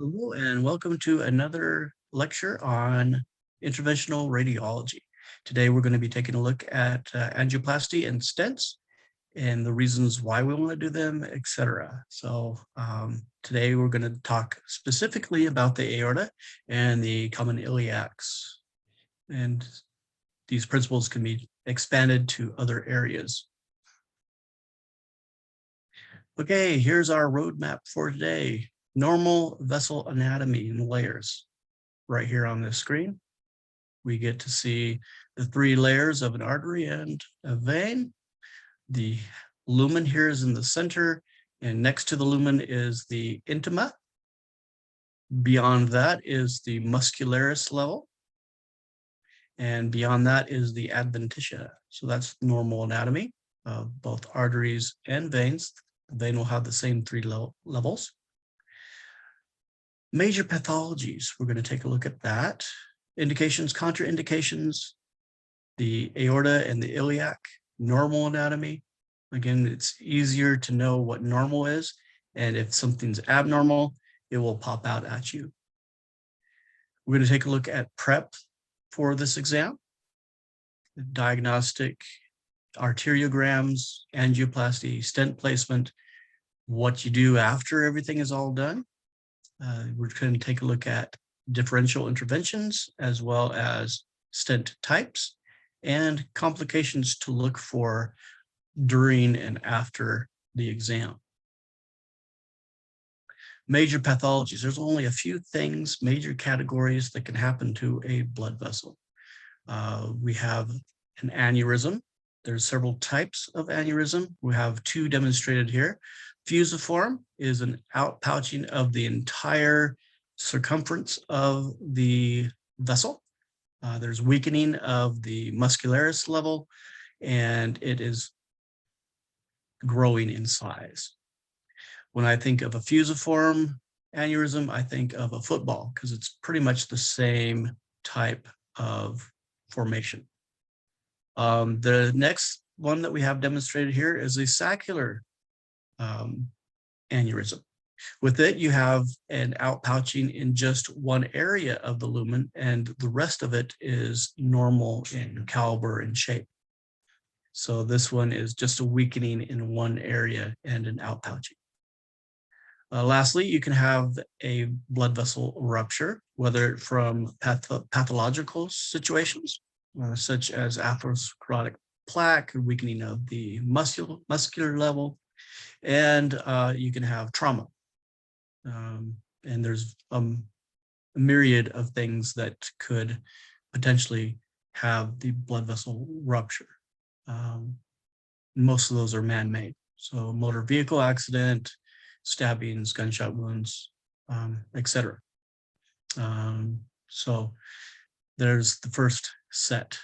Hello, and welcome to another lecture on interventional radiology. Today, we're going to be taking a look at angioplasty and stents and the reasons why we want to do them, etc. Today, we're going to talk specifically about the aorta and the common iliacs. And these principles can be expanded to other areas. Okay, here's our roadmap for today. Normal vessel anatomy in layers. Right here on this screen, we get to see the three layers of an artery and a vein. The lumen here is in the center, and next to the lumen is the intima. Beyond that is the muscularis level, and beyond that is the adventitia. So that's normal anatomy of both arteries and veins. The vein will have the same three levels. Major pathologies, we're going to take a look at that. Indications, contraindications, the aorta and the iliac, normal anatomy. Again, it's easier to know what normal is, and if something's abnormal, it will pop out at you. We're going to take a look at prep for this exam, diagnostic, arteriograms, angioplasty, stent placement, what you do after everything is all done. We're going to take a look at differential interventions as well as stent types and complications to look for during and after the exam. Major pathologies. There's only a few things, major categories that can happen to a blood vessel. We have an aneurysm. There's several types of aneurysm. We have two demonstrated here. Fusiform is an outpouching of the entire circumference of the vessel. There's weakening of the muscularis level, and it is growing in size. When I think of a fusiform aneurysm, I think of a football because it's pretty much the same type of formation. The next one that we have demonstrated here is a saccular aneurysm. With it, you have an outpouching in just one area of the lumen, and the rest of it is normal in caliber and shape. So this one is just a weakening in one area and an outpouching. Lastly, you can have a blood vessel rupture, whether from pathological situations, such as atherosclerotic plaque, weakening of the muscular level, and you can have trauma. And there's a myriad of things that could potentially have the blood vessel rupture. Most of those are man-made. So motor vehicle accident, stabbings, gunshot wounds, etc. So there's the first set.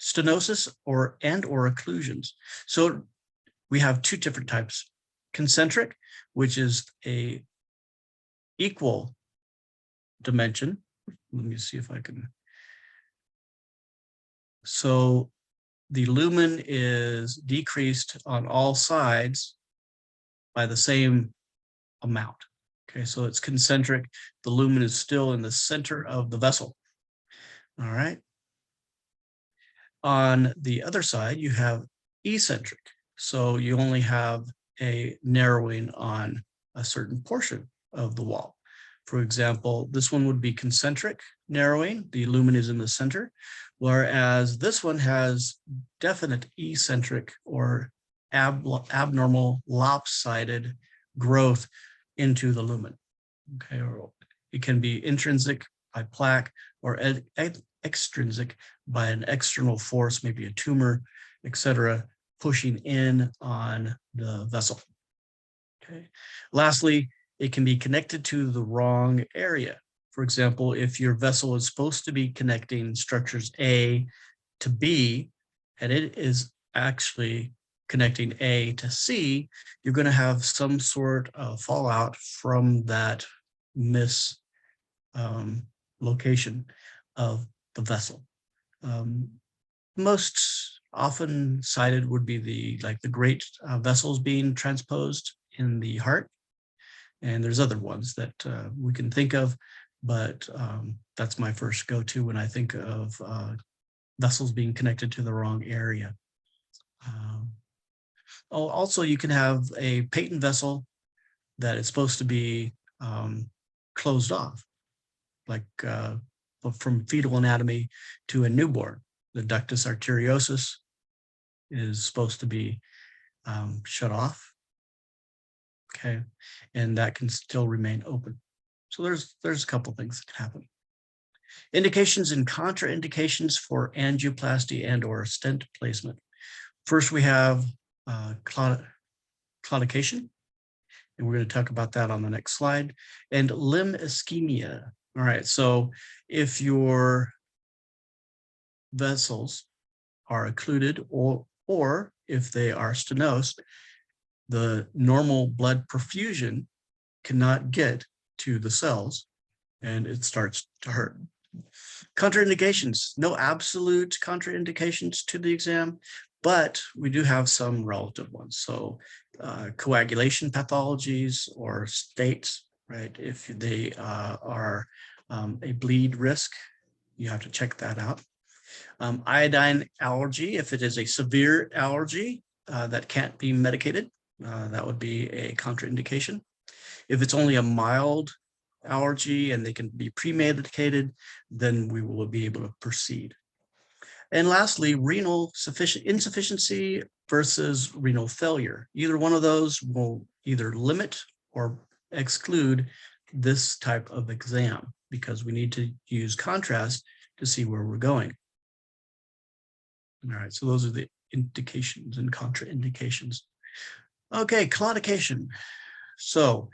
Stenosis or occlusions. So we have two different types. Concentric, which is a equal dimension. Let me see if I can. So the lumen is decreased on all sides by the same amount. Okay, so it's concentric. The lumen is still in the center of the vessel. All right. On the other side, you have eccentric. So you only have a narrowing on a certain portion of the wall. For example, this one would be concentric narrowing. The lumen is in the center, whereas this one has definite eccentric or abnormal lopsided growth into the lumen. Okay, or it can be intrinsic by plaque or extrinsic by an external force, maybe a tumor, etc., pushing in on the vessel. Okay. Lastly, it can be connected to the wrong area. For example, if your vessel is supposed to be connecting structures A to B, and it is actually connecting A to C, you're going to have some sort of fallout from that location of the vessel. Most often cited would be the great vessels being transposed in the heart. And there's other ones that we can think of, but that's my first go-to when I think of vessels being connected to the wrong area. Also, you can have a patent vessel that is supposed to be closed off, like from fetal anatomy to a newborn. The ductus arteriosus is supposed to be shut off, okay, and that can still remain open. So there's a couple things that can happen. Indications and contraindications for angioplasty and or stent placement. First, we have claudication, and we're going to talk about that on the next slide, and limb ischemia. All right, so if your vessels are occluded or if they are stenosed, the normal blood perfusion cannot get to the cells and it starts to hurt. Contraindications, no absolute contraindications to the exam, but we do have some relative ones. So coagulation pathologies or states, right? If they are a bleed risk, you have to check that out. Iodine allergy, if it is a severe allergy that can't be medicated, that would be a contraindication. If it's only a mild allergy and they can be pre-medicated, then we will be able to proceed. And lastly, renal insufficiency versus renal failure. Either one of those will either limit or exclude this type of exam because we need to use contrast to see where we're going. All right, so those are the indications and contraindications. Okay, claudication. So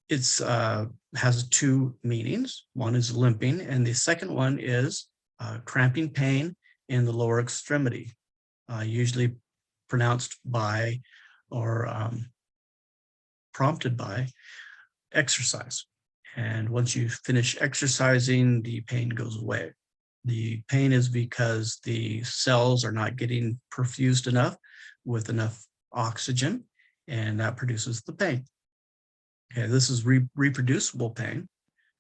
it's has two meanings. One is limping, and the second one is cramping pain in the lower extremity, usually pronounced by or prompted by exercise. And once you finish exercising, the pain goes away. The pain is because the cells are not getting perfused enough with enough oxygen, and that produces the pain. Okay, this is reproducible pain.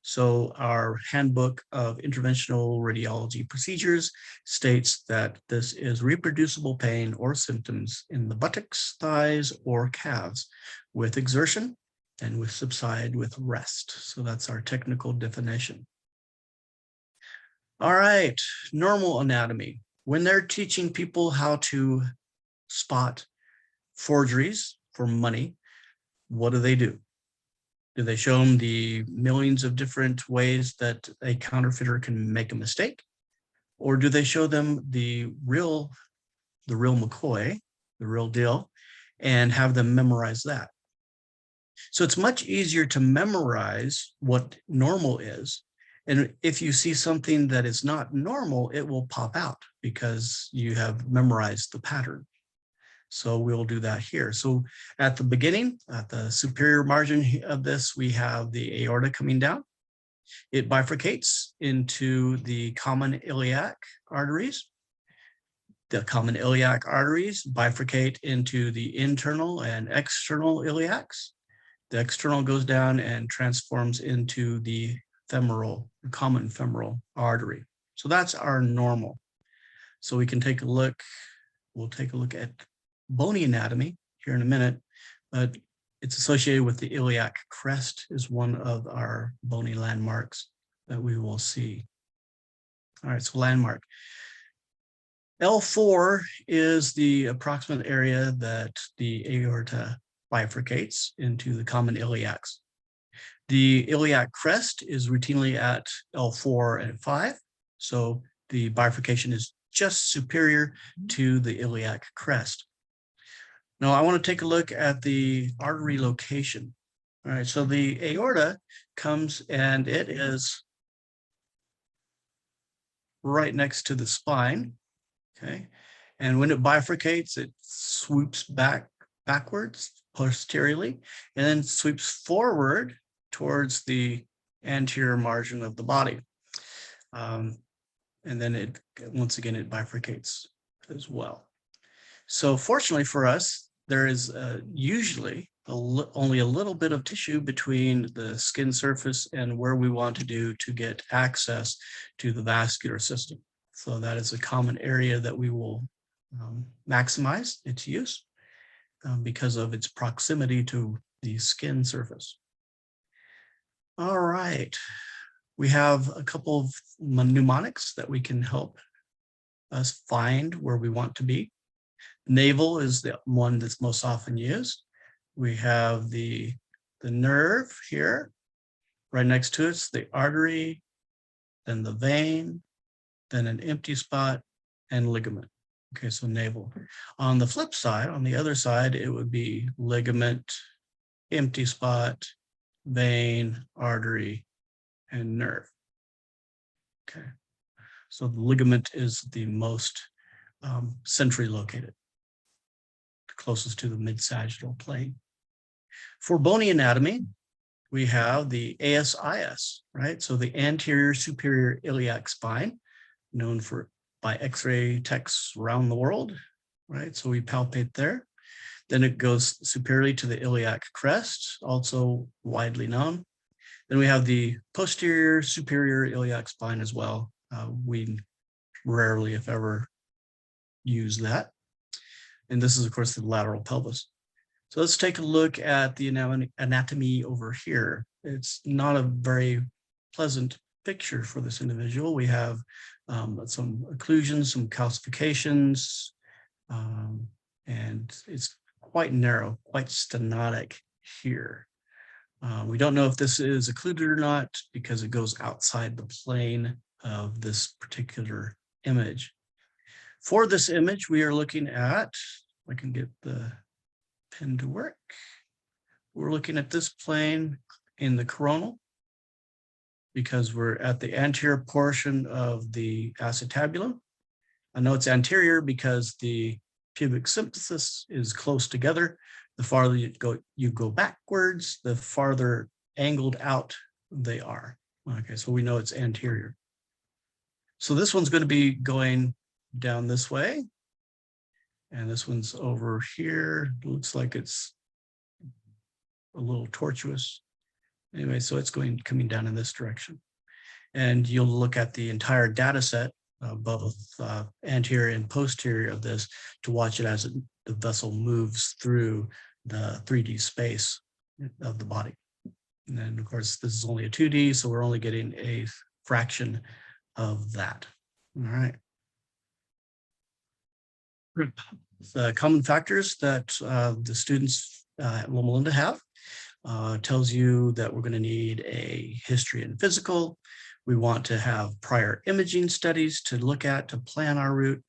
So our handbook of interventional radiology procedures states that this is reproducible pain or symptoms in the buttocks, thighs, or calves with exertion and with subside with rest. So that's our technical definition. All right, normal anatomy. When they're teaching people how to spot forgeries for money, what do? Do they show them the millions of different ways that a counterfeiter can make a mistake? Or do they show them the real McCoy, the real deal, and have them memorize that? So it's much easier to memorize what normal is. And if you see something that is not normal, it will pop out because you have memorized the pattern. So we'll do that here. So at the beginning, at the superior margin of this, we have the aorta coming down. It bifurcates into the common iliac arteries. The common iliac arteries bifurcate into the internal and external iliacs. The external goes down and transforms into the common femoral artery. So that's our normal. So we can take a look, we'll take a look at bony anatomy here in a minute, but it's associated with the iliac crest is one of our bony landmarks that we will see. All right, so landmark. L4 is the approximate area that the aorta bifurcates into the common iliacs. The iliac crest is routinely at L4 and 5, so the bifurcation is just superior to the iliac crest. Now I want to take a look at the artery location. All right, so the aorta comes and it is right next to the spine, okay? And when it bifurcates, it swoops backwards, posteriorly, and then sweeps forward towards the anterior margin of the body. And then once again, it bifurcates as well. So fortunately for us, there is usually only a little bit of tissue between the skin surface and where we want to do to get access to the vascular system. So that is a common area that we will maximize its use because of its proximity to the skin surface. All right, we have a couple of mnemonics that we can help us find where we want to be. Navel is the one that's most often used. We have the nerve here. Right next to it's the artery, then the vein, then an empty spot, and ligament. Okay, so navel. On the flip side, on the other side, it would be ligament, empty spot, vein, artery, and nerve. Okay, so the ligament is the most centrally located, closest to the mid-sagittal plane. For bony anatomy, we have the ASIS, right? So the anterior superior iliac spine, known by X-ray techs around the world, right? So we palpate there. Then it goes superiorly to the iliac crest, also widely known. Then we have the posterior superior iliac spine as well. We rarely, if ever, use that. And this is, of course, the lateral pelvis. So let's take a look at the anatomy over here. It's not a very pleasant picture for this individual. We have some occlusions, some calcifications, and it's quite narrow, quite stenotic here. We don't know if this is occluded or not because it goes outside the plane of this particular image. For this image, we are looking at, I can get the pen to work. We're looking at this plane in the coronal because we're at the anterior portion of the acetabulum. I know it's anterior because the pubic symphysis is close together. The farther you go backwards, the farther angled out they are. Okay, so we know it's anterior. So this one's going to be going down this way. And this one's over here. It looks like it's a little tortuous. Anyway, so it's coming down in this direction. And you'll look at the entire data set, both anterior and posterior of this, to watch it as the vessel moves through the 3D space of the body. And then, of course, this is only a 2D, so we're only getting a fraction of that. All right. The common factors that the students at Loma Linda have tells you that we're going to need a history and physical. We want to have prior imaging studies to look at to plan our route.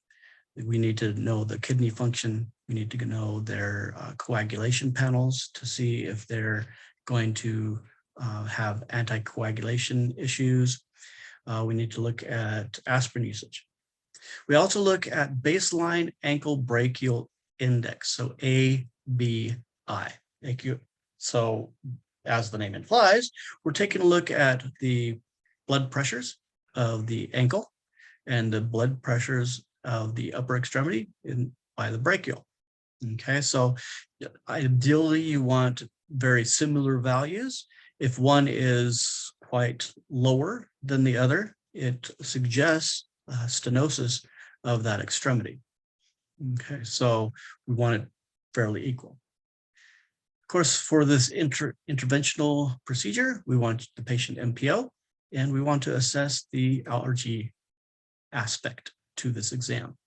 We need to know the kidney function. We need to know their coagulation panels to see if they're going to have anticoagulation issues. We need to look at aspirin usage. We also look at baseline ankle brachial index, so ABI. So as the name implies, we're taking a look at the blood pressures of the ankle and the blood pressures of the upper extremity by the brachial. Okay, so ideally you want very similar values. If one is quite lower than the other, it suggests stenosis of that extremity. Okay, so we want it fairly equal. Of course, for this interventional procedure, we want the patient MPO, and we want to assess the allergy aspect to this exam.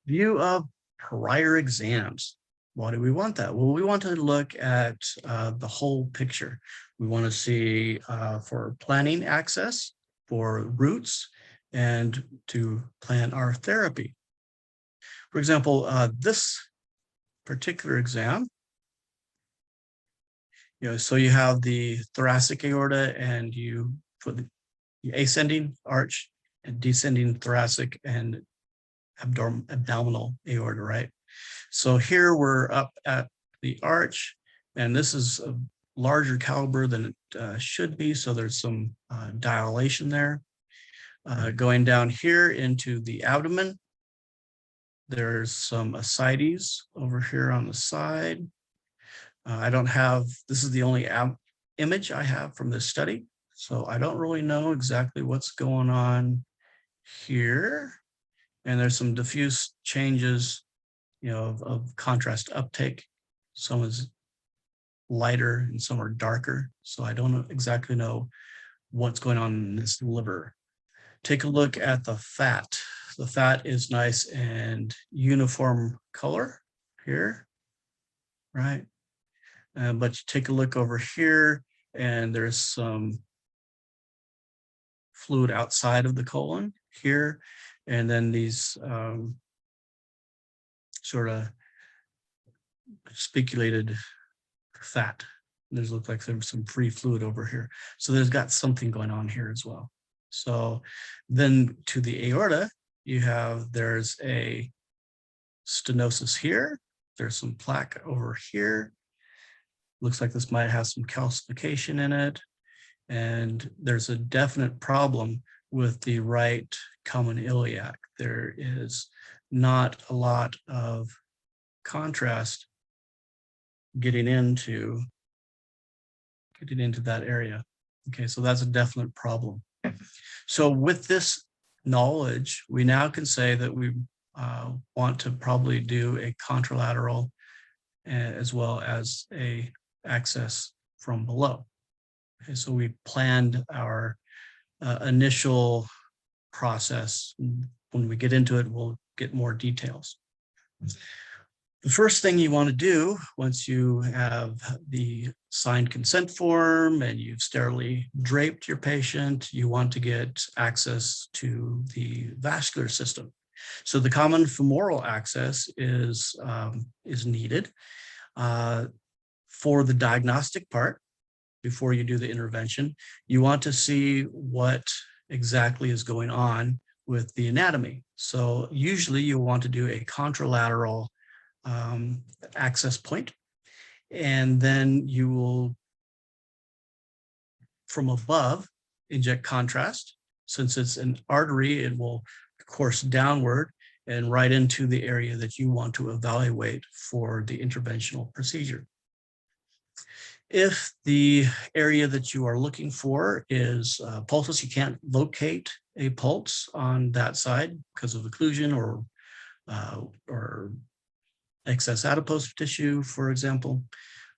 View of prior exams. Why do we want that? Well, we want to look at the whole picture. We want to see for planning access, for routes, and to plan our therapy. For example, this particular exam, so you have the thoracic aorta and you put the ascending arch and descending thoracic and abdominal aorta, right? So here we're up at the arch, and this is a larger caliber than it should be, so there's some dilation there. Going down here into the abdomen, There's some ascites over here on the side. I don't have, this is the only image I have from this study, so I don't really know exactly what's going on here. And there's some diffuse changes, of contrast uptake. Some is lighter and some are darker. So I don't exactly know what's going on in this liver. Take a look at the fat. The fat is nice and uniform color here, right? But you take a look over here and there's some fluid outside of the colon here. And then these sort of speculated fat. There's look like there's some free fluid over here. So there's got something going on here as well. So then to the aorta, there's a stenosis here. There's some plaque over here. Looks like this might have some calcification in it. And there's a definite problem with the right common iliac. There is not a lot of contrast getting into that area. Okay, so that's a definite problem. So with this knowledge, we now can say that we want to probably do a contralateral as well as a access from below. Okay, so we planned our initial process. When we get into it, we'll get more details. The first thing you want to do once you have the signed consent form and you've sterilely draped your patient, you want to get access to the vascular system. So the common femoral access is needed for the diagnostic part. Before you do the intervention, you want to see what exactly is going on with the anatomy. So usually you'll want to do a contralateral access point, and then you will, from above, inject contrast. Since it's an artery, it will course downward and right into the area that you want to evaluate for the interventional procedure. If the area that you are looking for is pulses, you can't locate a pulse on that side because of occlusion or excess adipose tissue, for example,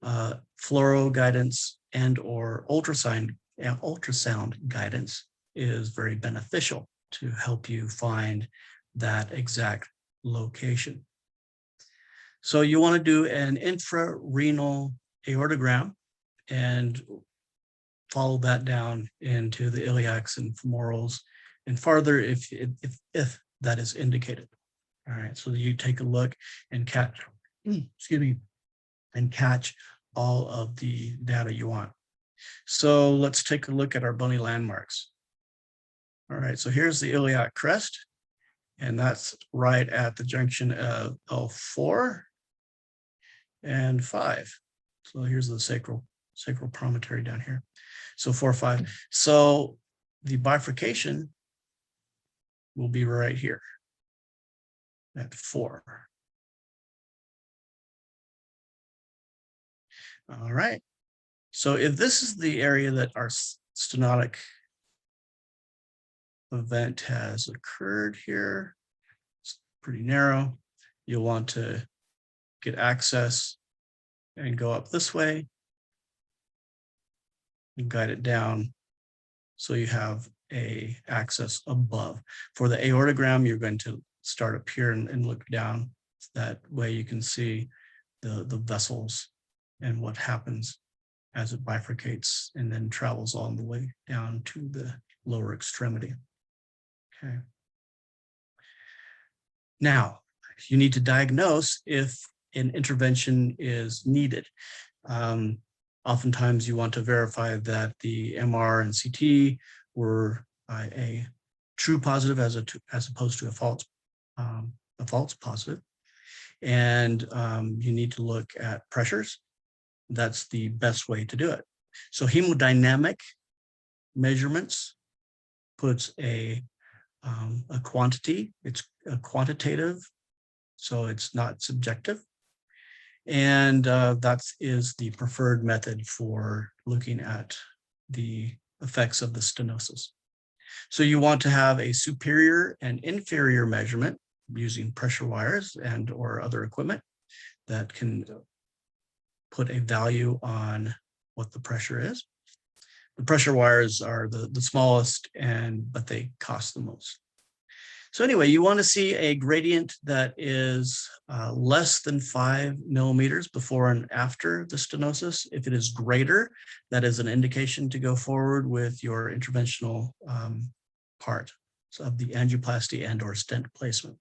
fluoro guidance and or ultrasound guidance is very beneficial to help you find that exact location. So you want to do an infrarenal aortogram and follow that down into the iliacs and femorals and farther if that is indicated. All right, so you take a look and catch, catch all of the data you want. So let's take a look at our bony landmarks. All right, so here's the iliac crest, and that's right at the junction of L4 and 5. So here's the sacral promontory down here. So 4, 5. So the bifurcation will be right here at 4. All right. So if this is the area that our stenotic event has occurred here, it's pretty narrow. You'll want to get access and go up this way and guide it down so you have a access above. For the aortogram, you're going to start up here and look down. That way you can see the vessels and what happens as it bifurcates and then travels all the way down to the lower extremity. Okay. Now, you need to diagnose if an intervention is needed. Oftentimes you want to verify that the MR and CT were a true positive as opposed to a false positive. And you need to look at pressures. That's the best way to do it. So hemodynamic measurements puts a quantity. It's a quantitative so it's not subjective. And that is the preferred method for looking at the effects of the stenosis. So you want to have a superior and inferior measurement using pressure wires and or other equipment that can put a value on what the pressure is. The pressure wires are the smallest, but they cost the most. So anyway, you want to see a gradient that is less than 5 millimeters before and after the stenosis. If it is greater, that is an indication to go forward with your interventional part of the angioplasty and or stent placement.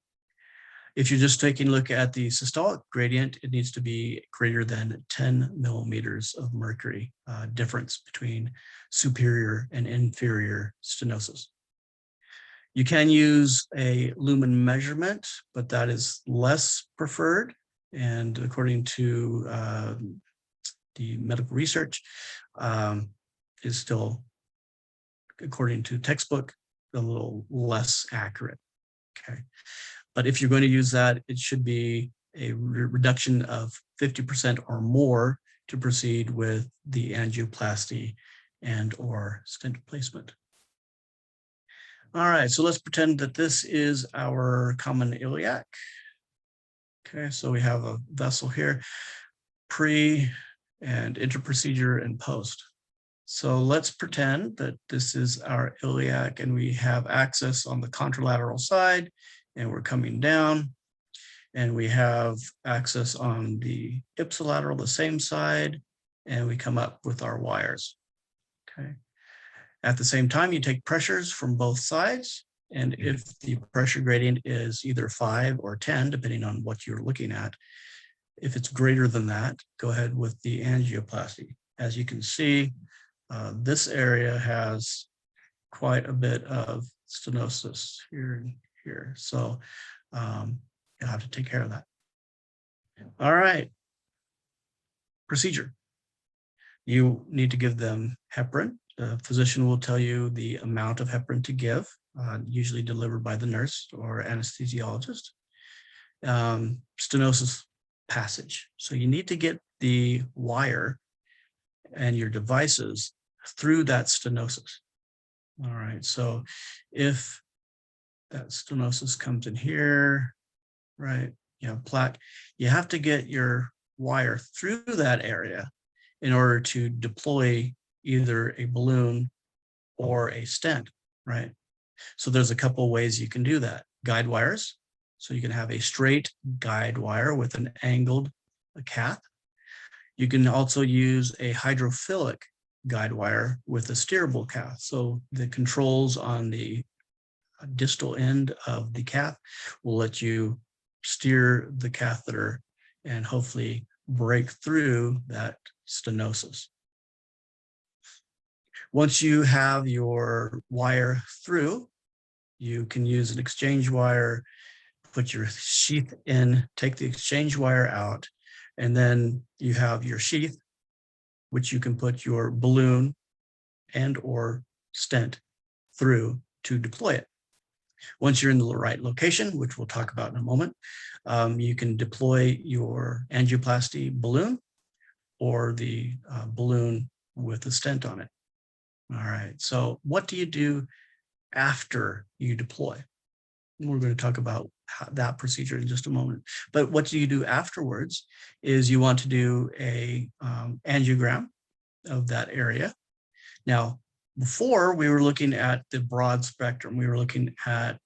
If you're just taking a look at the systolic gradient, it needs to be greater than 10 millimeters of mercury difference between superior and inferior stenosis. You can use a lumen measurement, but that is less preferred. And according to the medical research, is still, according to textbook, a little less accurate. Okay. But if you're going to use that, it should be a reduction of 50% or more to proceed with the angioplasty and or stent placement. All right, so let's pretend that this is our common iliac. Okay, so we have a vessel here, pre and inter-procedure and post. So let's pretend that this is our iliac and we have access on the contralateral side and we're coming down, and we have access on the ipsilateral, the same side, and we come up with our wires. Okay. At the same time, you take pressures from both sides, and if the pressure gradient is either 5 or 10, depending on what you're looking at, if it's greater than that, go ahead with the angioplasty. As you can see, this area has quite a bit of stenosis here and here. So you'll have to take care of that. All right. Procedure. You need to give them heparin. The physician will tell you the amount of heparin to give, usually delivered by the nurse or anesthesiologist. Stenosis passage. So you need to get the wire and your devices through that stenosis. All right. So if that stenosis comes in here, right? You have plaque. You have to get your wire through that area in order to deploy either a balloon or a stent, right? So there's a couple ways you can do that. Guide wires. So you can have a straight guide wire with an angled cath. You can also use a hydrophilic guide wire with a steerable cath. So the controls on the distal end of the cath will let you steer the catheter and hopefully break through that stenosis. Once you have your wire through, you can use an exchange wire, put your sheath in, take the exchange wire out, and then you have your sheath, which you can put your balloon and or stent through to deploy it. Once you're in the right location, which we'll talk about in a moment, you can deploy your angioplasty balloon or the balloon with a stent on it. All right, so what do you do after you deploy? We're going to talk about that procedure in just a moment. But what do you do afterwards is you want to do a angiogram of that area. Now, before we were looking at the broad spectrum, we were looking at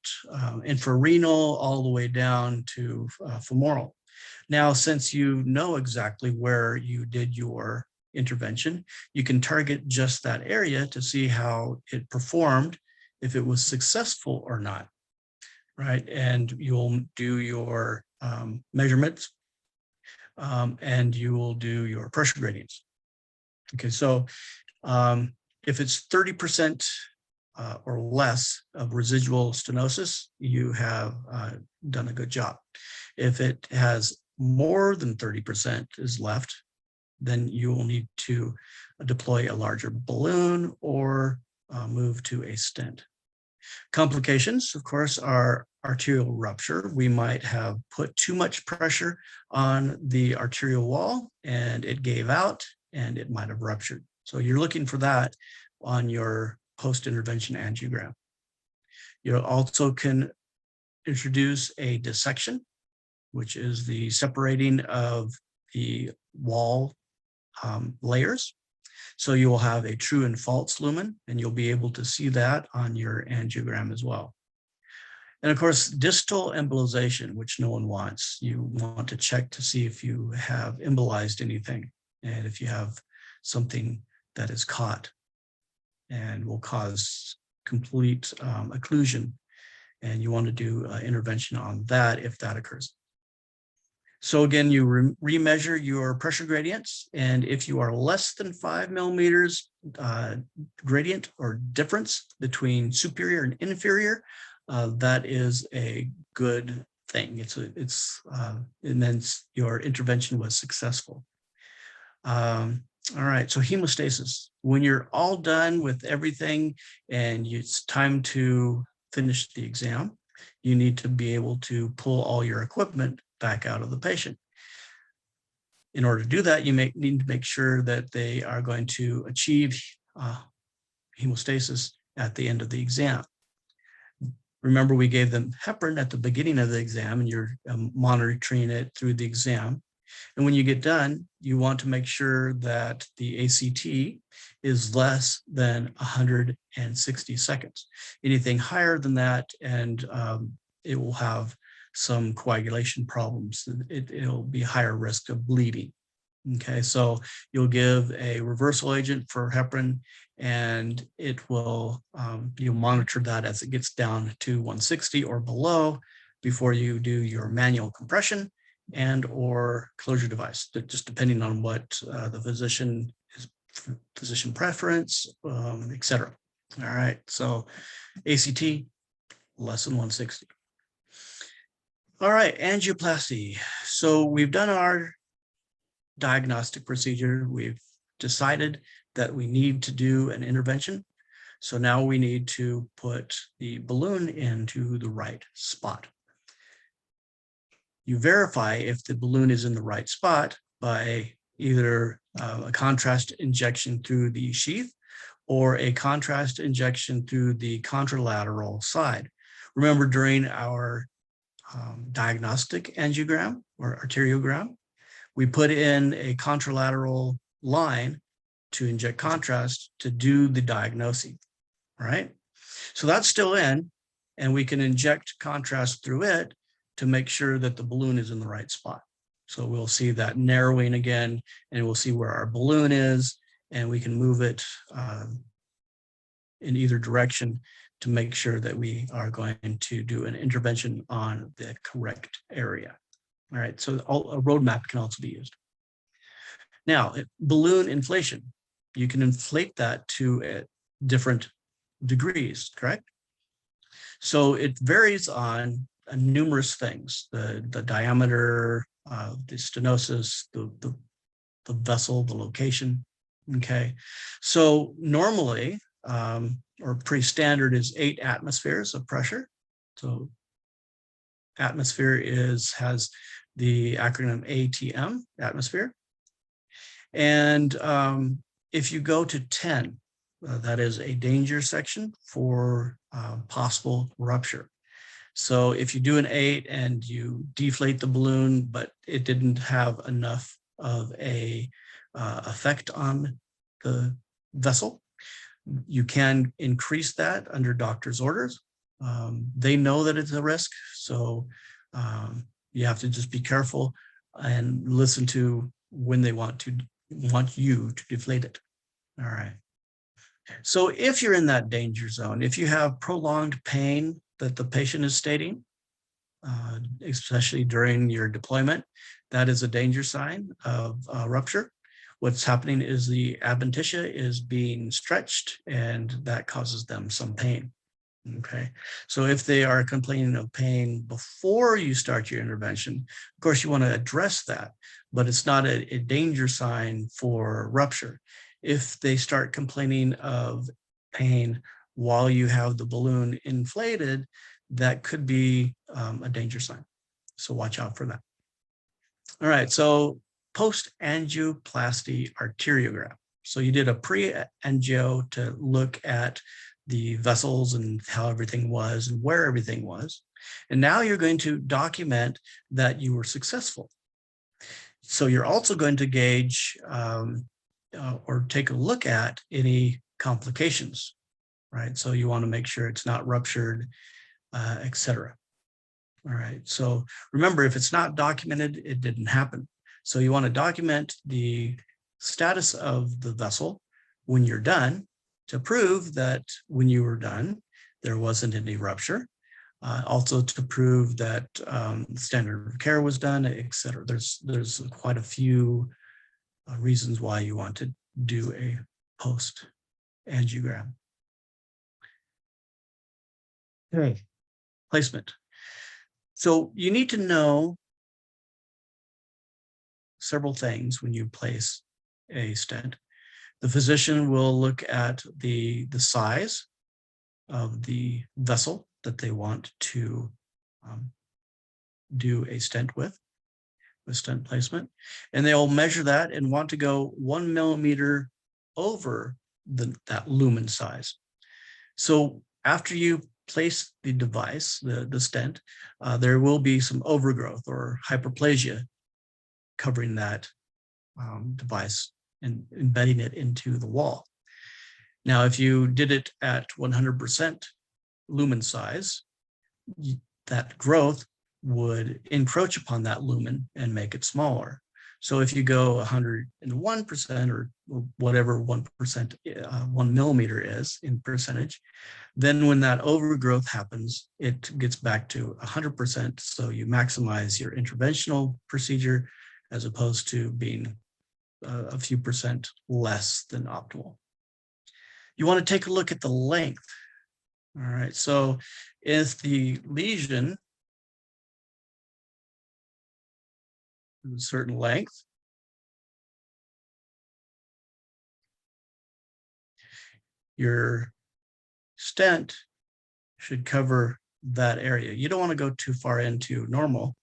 infrarenal all the way down to femoral. Now, since you know exactly where you did your intervention, you can target just that area to see how it performed, if it was successful or not, right? And you'll do your measurements and you will do your pressure gradients. Okay, so if it's 30% or less of residual stenosis, you have done a good job. If it has more than 30% is left, then you will need to deploy a larger balloon or move to a stent. Complications, of course, are arterial rupture. We might have put too much pressure on the arterial wall and it gave out and it might have ruptured. So you're looking for that on your post-intervention angiogram. You also can introduce a dissection, which is the separating of the wall layers. So you will have a true and false lumen, and you'll be able to see that on your angiogram as well. And of course, distal embolization, which no one wants. You want to check to see if you have embolized anything and if you have something that is caught and will cause complete occlusion. And you want to do intervention on that if that occurs. So again, you remeasure your pressure gradients, and if you are less than 5 millimeters gradient or difference between superior and inferior, that is a good thing. It means your intervention was successful. All right, so hemostasis. When you're all done with everything and it's time to finish the exam, you need to be able to pull all your equipment back out of the patient. In order to do that, you need to make sure that they are going to achieve hemostasis at the end of the exam. Remember, we gave them heparin at the beginning of the exam, and you're monitoring it through the exam. And when you get done, you want to make sure that the ACT is less than 160 seconds. Anything higher than that, and it will have some coagulation problems. It'll be higher risk of bleeding. Okay, so you'll give a reversal agent for heparin, and it will you'll monitor that as it gets down to 160 or below before you do your manual compression and or closure device, just depending on what the physician preference, etc. All right, so ACT less than 160. All right, angioplasty. So we've done our diagnostic procedure. We've decided that we need to do an intervention. So now we need to put the balloon into the right spot. You verify if the balloon is in the right spot by either a contrast injection through the sheath or a contrast injection through the contralateral side. Remember, during our diagnostic angiogram or arteriogram, we put in a contralateral line to inject contrast to do the diagnosing, right? So that's still in, and we can inject contrast through it to make sure that the balloon is in the right spot. So we'll see that narrowing again, and we'll see where our balloon is, and we can move it in either direction to make sure that we are going to do an intervention on the correct area. All right, so a roadmap can also be used. Now, balloon inflation, you can inflate that to different degrees, correct? So it varies on numerous things, the diameter, the stenosis, the vessel, the location, okay? So normally, or pretty standard is 8 atmospheres of pressure. So atmosphere has the acronym ATM, atmosphere. And if you go to 10, that is a danger section for possible rupture. So if you do an 8 and you deflate the balloon, but it didn't have enough of a effect on the vessel, you can increase that under doctor's orders. They know that it's a risk, so you have to just be careful and listen to when they want you to deflate it. All right. So if you're in that danger zone, if you have prolonged pain that the patient is stating, especially during your deployment, that is a danger sign of rupture. What's happening is the adventitia is being stretched, and that causes them some pain. Okay, so if they are complaining of pain before you start your intervention, of course you want to address that, but it's not a danger sign for rupture. If they start complaining of pain while you have the balloon inflated, that could be a danger sign. So watch out for that. All right, so post-angioplasty arteriogram. So you did a pre-angio to look at the vessels and how everything was and where everything was. And now you're going to document that you were successful. So you're also going to gauge or take a look at any complications, right? So you want to make sure it's not ruptured, etc. All right, so remember, if it's not documented, it didn't happen. So you want to document the status of the vessel when you're done to prove that when you were done, there wasn't any rupture. Also to prove that standard of care was done, etc. There's quite a few reasons why you want to do a post-angiogram. Okay, placement. So you need to know several things when you place a stent. The physician will look at the size of the vessel that they want to do a stent with stent placement, and they'll measure that and want to go 1 millimeter over that lumen size. So after you place the device, the stent, there will be some overgrowth or hyperplasia covering that device and embedding it into the wall. Now, if you did it at 100% lumen size, that growth would encroach upon that lumen and make it smaller. So if you go 101% or whatever 1%, 1 millimeter is in percentage, then when that overgrowth happens, it gets back to 100%. So you maximize your interventional procedure as opposed to being a few percent less than optimal. You want to take a look at the length. All right, so if the lesion is a certain length, your stent should cover that area. You don't want to go too far into normal.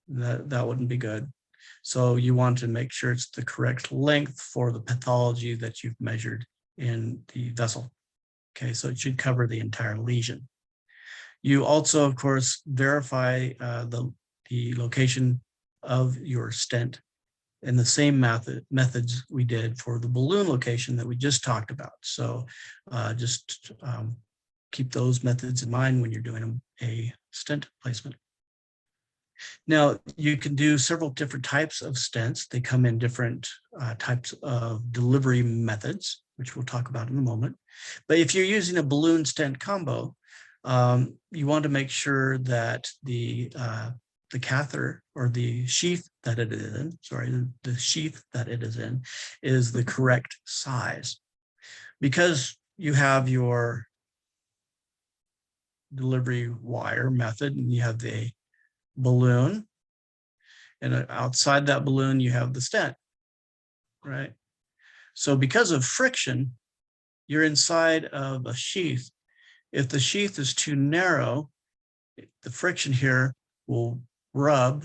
That wouldn't be good. So you want to make sure it's the correct length for the pathology that you've measured in the vessel. Okay, so it should cover the entire lesion. You also, of course, verify the location of your stent in the same methods we did for the balloon location that we just talked about. So just keep those methods in mind when you're doing a stent placement. Now, you can do several different types of stents. They come in different types of delivery methods, which we'll talk about in a moment. But if you're using a balloon stent combo, you want to make sure that the catheter or the sheath that it is in, the sheath that it is in is the correct size. Because you have your delivery wire method and you have the balloon, and outside that balloon you have the stent, right? So because of friction, you're inside of a sheath. If the sheath is too narrow, the friction here will rub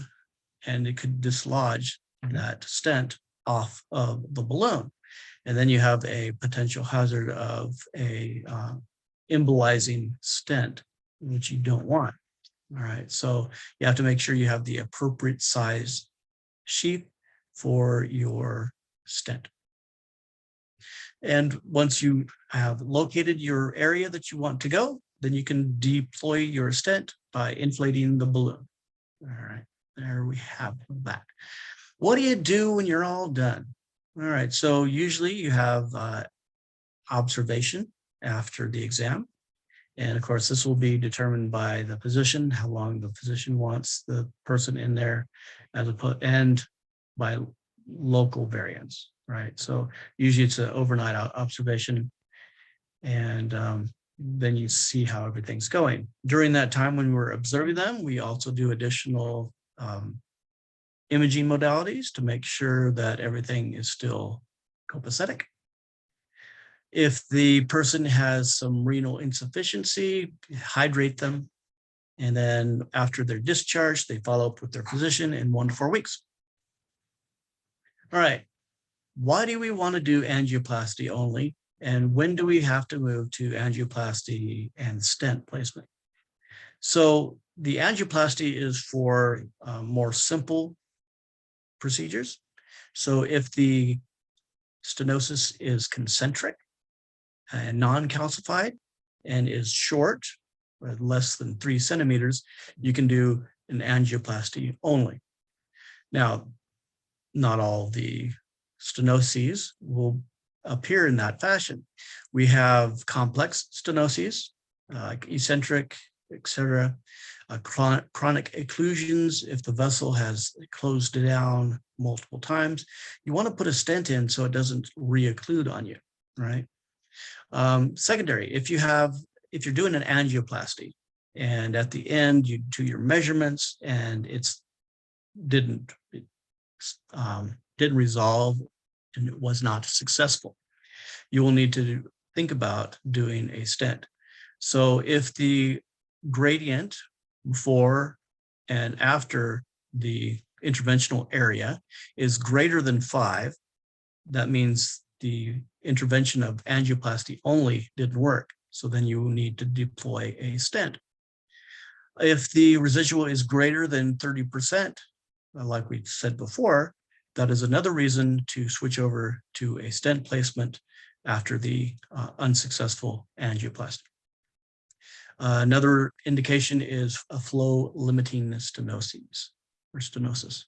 and it could dislodge that stent off of the balloon. And then you have a potential hazard of a embolizing stent, which you don't want. All right, so you have to make sure you have the appropriate size sheath for your stent. And once you have located your area that you want to go, then you can deploy your stent by inflating the balloon. All right, there we have that. What do you do when you're all done? All right, so usually you have observation after the exam. And of course, this will be determined by the physician, how long the physician wants the person in there, and by local variance, right? So usually it's an overnight observation, and then you see how everything's going. During that time when we're observing them, we also do additional imaging modalities to make sure that everything is still copacetic. If the person has some renal insufficiency, hydrate them And then after they're discharged, they follow up with their physician in 1 to 4 weeks. All right. Why do we want to do angioplasty only? And when do we have to move to angioplasty and stent placement? So the angioplasty is for more simple procedures. So if the stenosis is concentric and non-calcified and is short, less than 3 centimeters, you can do an angioplasty only. Now, not all the stenoses will appear in that fashion. We have complex stenoses, like eccentric, etc., chronic occlusions. If the vessel has closed down multiple times, you want to put a stent in so it doesn't re-occlude on you, right? Secondary, if you're doing an angioplasty and at the end you do your measurements and it didn't resolve and it was not successful, you will need to think about doing a stent. So if the gradient before and after the interventional area is greater than 5, that means the intervention of angioplasty only didn't work. So then you need to deploy a stent. If the residual is greater than 30%, like we said before, that is another reason to switch over to a stent placement after the unsuccessful angioplasty. Another indication is a flow limiting stenosis or stenosis.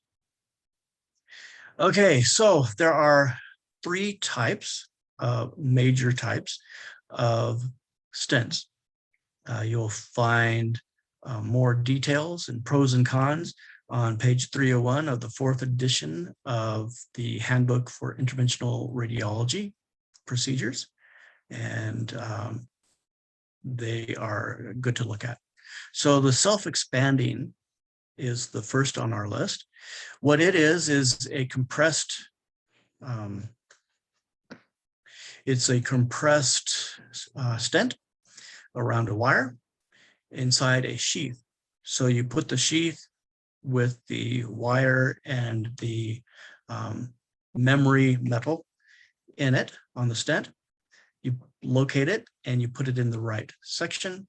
Okay, so there are 3 types, major types of stents. You'll find more details and pros and cons on page 301 of the 4th edition of the Handbook for Interventional Radiology Procedures. And they are good to look at. So the self-expanding is the first on our list. What it is a compressed, it's a compressed stent around a wire inside a sheath. So you put the sheath with the wire and the memory metal in it on the stent. You locate it and you put it in the right section,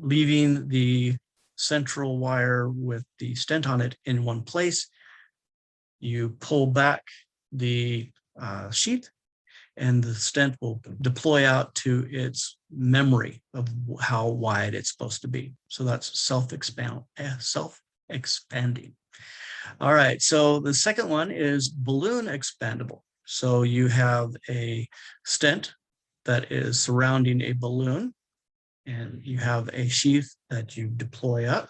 leaving the central wire with the stent on it in one place. You pull back the sheath and the stent will deploy out to its memory of how wide it's supposed to be. So that's self-expanding. All right, so the second one is balloon expandable. So you have a stent that is surrounding a balloon and you have a sheath that you deploy up,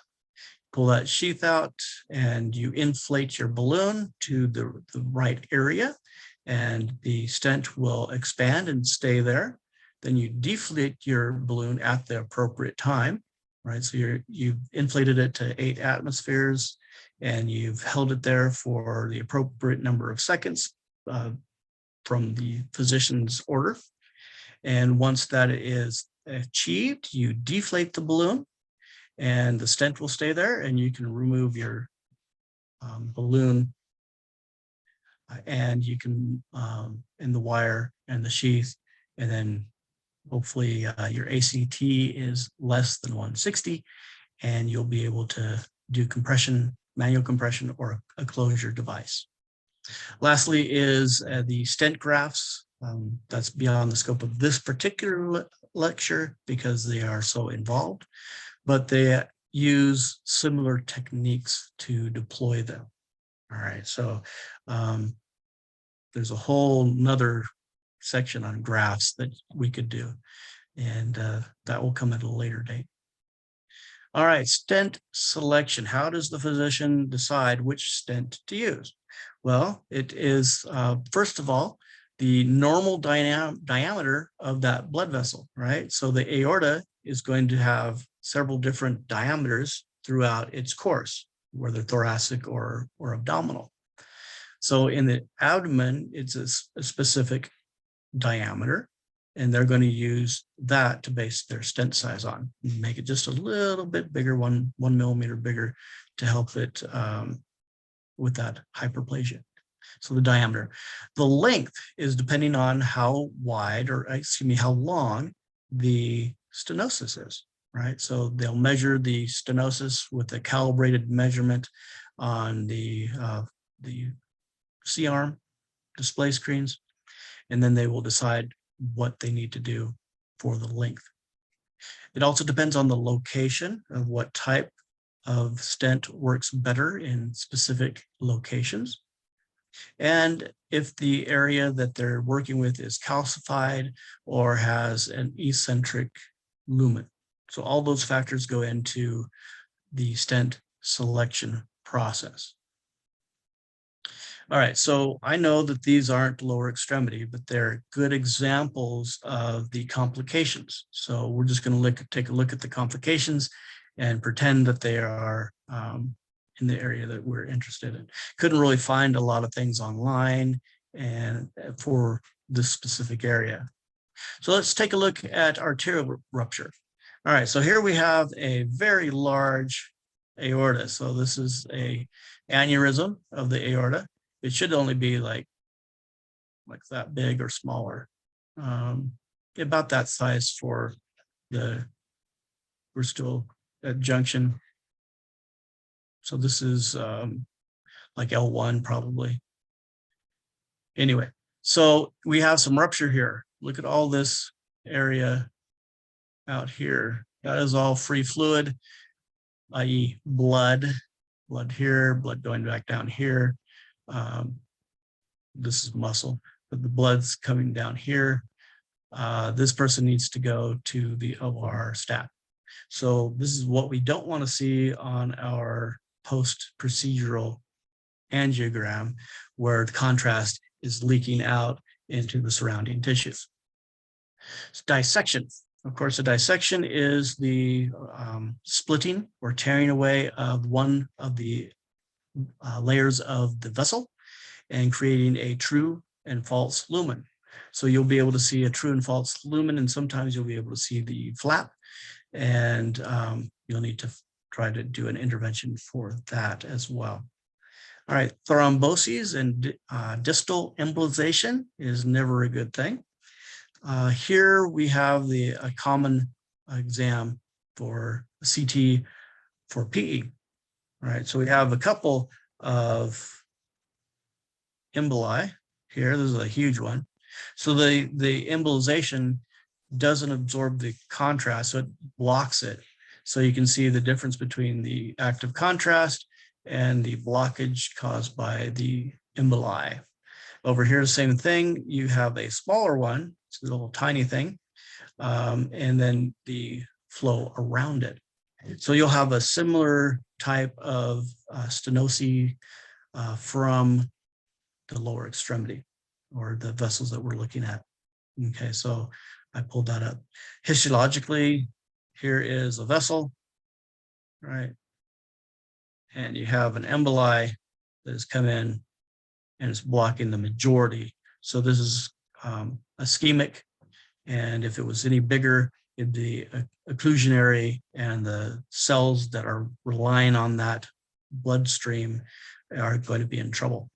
pull that sheath out and you inflate your balloon to the right area and the stent will expand and stay there. Then you deflate your balloon at the appropriate time, right? So you've inflated it to 8 atmospheres and you've held it there for the appropriate number of seconds from the physician's order. And once that is achieved, you deflate the balloon and the stent will stay there and you can remove your balloon and you can in the wire and the sheath, and then hopefully your ACT is less than 160 and you'll be able to do compression, manual compression, or a closure device. Lastly is the stent grafts. That's beyond the scope of this particular lecture because they are so involved, but they use similar techniques to deploy them. All right, so there's a whole nother section on grafts that we could do, and that will come at a later date. All right, stent selection. How does the physician decide which stent to use? Well, it is, first of all, the normal diameter of that blood vessel, right? So the aorta is going to have several different diameters throughout its course, whether thoracic or abdominal. So in the abdomen, it's a specific diameter. and they're going to use that to base their stent size on, make it just a little bit bigger, one millimeter bigger, to help it with that hyperplasia. So the diameter. The length is depending on how wide, or excuse me, how long the stenosis is, right? So they'll measure the stenosis with a calibrated measurement on the C-arm display screens, and then they will decide what they need to do for the length. It also depends on the location of what type of stent works better in specific locations. And if the area that they're working with is calcified or has an eccentric lumen. So all those factors go into the stent selection process. All right, so I know that these aren't lower extremity, but they're good examples of the complications. So we're just going to take a look at the complications and pretend that they are in the area that we're interested in. Couldn't really find a lot of things online and for this specific area. So let's take a look at arterial rupture. All right, so here we have a very large aorta. So this is a aneurysm of the aorta. It should only be like that big or smaller, about that size for the Bristol junction. So this is like L1 probably. Anyway, so we have some rupture here. Look at all this area out here. That is all free fluid, i.e. blood here, blood going back down here. This is muscle, but the blood's coming down here. This person needs to go to the OR stat. So this is what we don't want to see on our post-procedural angiogram, where the contrast is leaking out into the surrounding tissues. Dissection. Of course, a dissection is the splitting or tearing away of one of the layers of the vessel and creating a true and false lumen. So you'll be able to see a true and false lumen, and sometimes you'll be able to see the flap, and you'll need to try to do an intervention for that as well. All right, thromboses and distal embolization is never a good thing. Here we have a common exam for CT for PE. All right, so we have a couple of emboli here. This is a huge one. So the embolization doesn't absorb the contrast, so it blocks it. So you can see the difference between the active contrast and the blockage caused by the emboli. Over here, the same thing. You have a smaller one. It's a little tiny thing, and then the flow around it. So you'll have a similar type of stenosis from the lower extremity or the vessels that we're looking at. Okay, so I pulled that up. Histologically, here is a vessel, right? And you have an emboli that has come in and it's blocking the majority. So this is ischemic, and if it was any bigger, it'd be occlusionary, and the cells that are relying on that bloodstream are going to be in trouble.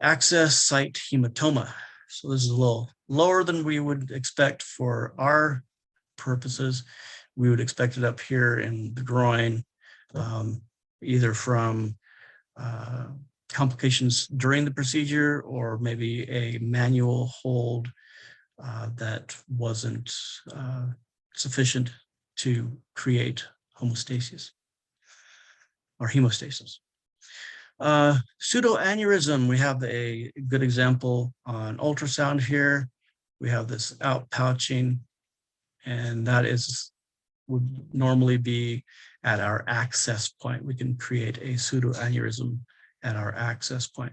Access site hematoma. So this is a little lower than we would expect for our purposes. We would expect it up here in the groin, either from complications during the procedure or maybe a manual hold that wasn't sufficient to create homeostasis or hemostasis. Pseudoaneurysm, we have a good example on ultrasound here. We have this outpouching, and that would normally be at our access point. We can create a pseudoaneurysm at our access point.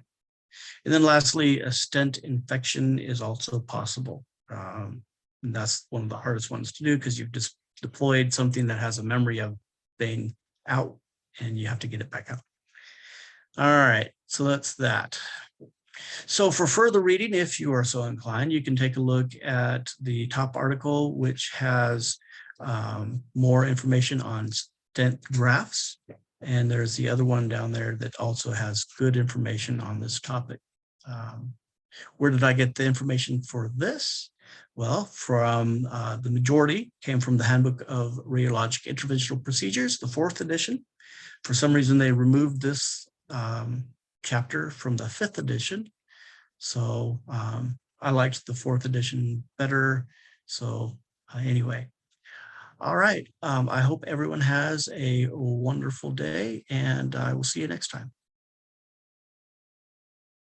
And then lastly, a stent infection is also possible. And that's one of the hardest ones to do because you've just deployed something that has a memory of being out and you have to get it back out. All right, so that's that. So for further reading, if you are so inclined, you can take a look at the top article, which has more information on stent grafts. And there's the other one down there that also has good information on this topic. Where did I get the information for this? Well, from the majority came from the Handbook of Radiologic Interventional Procedures, the 4th edition. For some reason, they removed this chapter from the 5th edition. So I liked the 4th edition better. So anyway, all right. I hope everyone has a wonderful day, and I will see you next time.